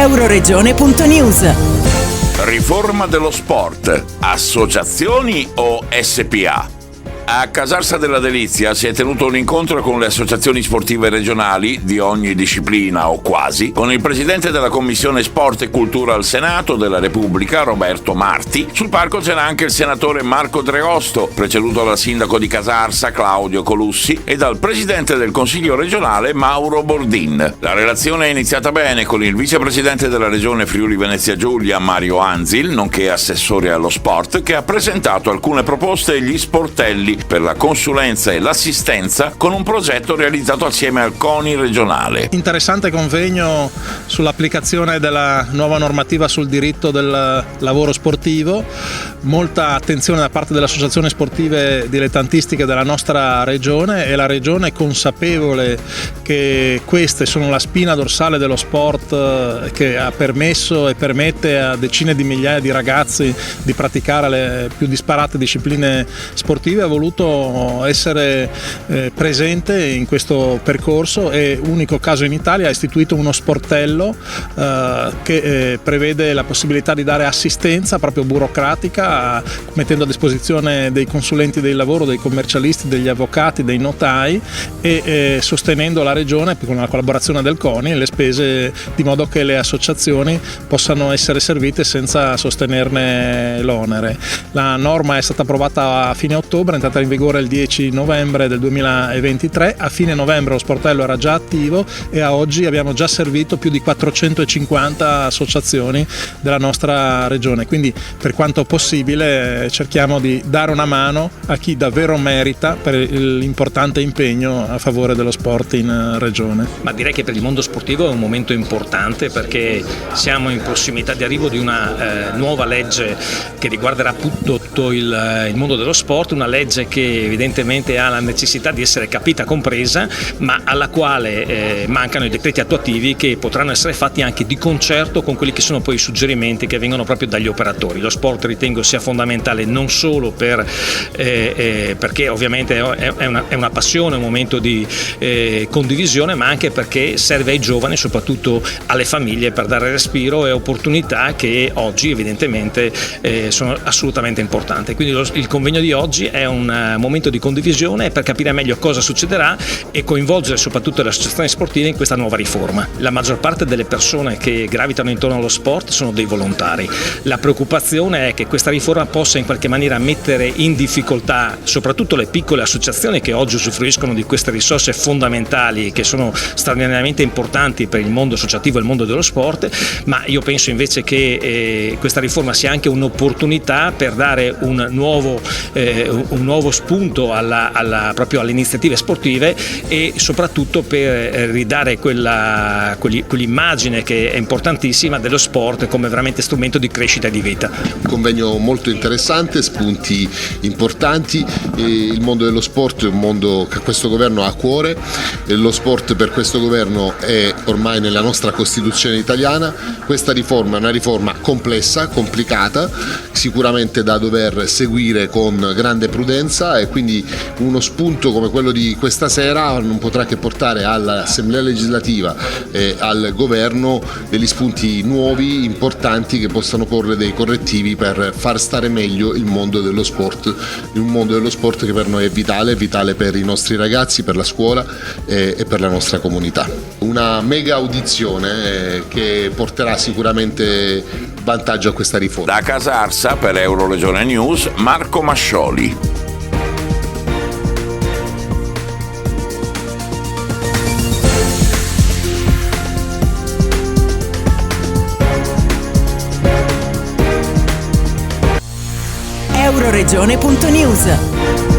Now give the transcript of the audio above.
Euroregione.news. Riforma dello sport, associazioni o SPA? A Casarsa della Delizia si è tenuto un incontro con le associazioni sportive regionali di ogni disciplina o quasi, con il presidente della Commissione Sport e Cultura al Senato della Repubblica, Roberto Marti. Sul palco c'era anche il senatore Marco Dreosto, preceduto dal sindaco di Casarsa, Claudio Colussi, e dal presidente del Consiglio regionale, Mauro Bordin. La relazione è iniziata bene con il vicepresidente della regione Friuli Venezia Giulia, Mario Anzil, nonché assessore allo sport, che ha presentato alcune proposte agli sportelli per la consulenza e l'assistenza con un progetto realizzato assieme al CONI regionale. Interessante convegno sull'applicazione della nuova normativa sul diritto del lavoro sportivo, molta attenzione da parte delle associazioni sportive dilettantistiche della nostra regione, e la regione è consapevole che queste sono la spina dorsale dello sport che ha permesso e permette a decine di migliaia di ragazzi di praticare le più disparate discipline sportive. Ha voluto essere presente in questo percorso e, unico caso in Italia, ha istituito uno sportello che prevede la possibilità di dare assistenza proprio burocratica, mettendo a disposizione dei consulenti del lavoro, dei commercialisti, degli avvocati, dei notai, e sostenendo la regione con la collaborazione del CONI le spese, di modo che le associazioni possano essere servite senza sostenerne l'onere. La norma è stata approvata a fine ottobre, è entrata in vigore il 10 novembre del 2023. A fine novembre lo sportello era già attivo e a oggi abbiamo già servito più di 450 associazioni della nostra regione, quindi per quanto possibile cerchiamo di dare una mano a chi davvero merita per l'importante impegno a favore dello sport in regione. Ma direi che per il mondo sportivo è un momento importante, perché siamo in prossimità di arrivo di una nuova legge che riguarderà tutto il mondo dello sport, una legge che evidentemente ha la necessità di essere capita, compresa, ma alla quale mancano i decreti attuativi che potranno essere fatti anche di concerto con quelli che sono poi i suggerimenti che vengono proprio dagli operatori. Lo sport ritengo sia fondamentale non solo perché ovviamente è una passione, un momento di condivisione, ma anche perché serve ai giovani, soprattutto alle famiglie, per dare respiro e opportunità che oggi evidentemente sono assolutamente importanti. Quindi il convegno di oggi è un momento di condivisione per capire meglio cosa succederà e coinvolgere soprattutto le associazioni sportive in questa nuova riforma. La maggior parte delle persone che gravitano intorno allo sport sono dei volontari. La preoccupazione è che questa riforma possa in qualche maniera mettere in difficoltà soprattutto le piccole associazioni che oggi usufruiscono di queste risorse fondamentali che sono straordinariamente importanti per il mondo associativo e il mondo dello sport, ma io penso invece che questa riforma sia anche un'opportunità per dare un nuovo spunto proprio alle iniziative sportive e soprattutto per ridare quell'immagine che è importantissima dello sport come veramente strumento di crescita e di vita. Un convegno molto interessante, spunti importanti. Il mondo dello sport è un mondo che questo governo ha a cuore, e lo sport per questo governo è ormai nella nostra Costituzione italiana. Questa riforma è una riforma complessa, complicata, sicuramente da dover seguire con grande prudenza, e quindi uno spunto come quello di questa sera non potrà che portare all'Assemblea legislativa e al governo degli spunti nuovi, importanti, che possano porre dei correttivi per far stare meglio il mondo dello sport, un mondo dello sport che per noi è vitale per i nostri ragazzi, per la scuola e per la nostra comunità. Una mega audizione che porterà sicuramente vantaggio a questa riforma. Da Casarsa per Euroregione News, Marco Mascioli. Euroregione.news.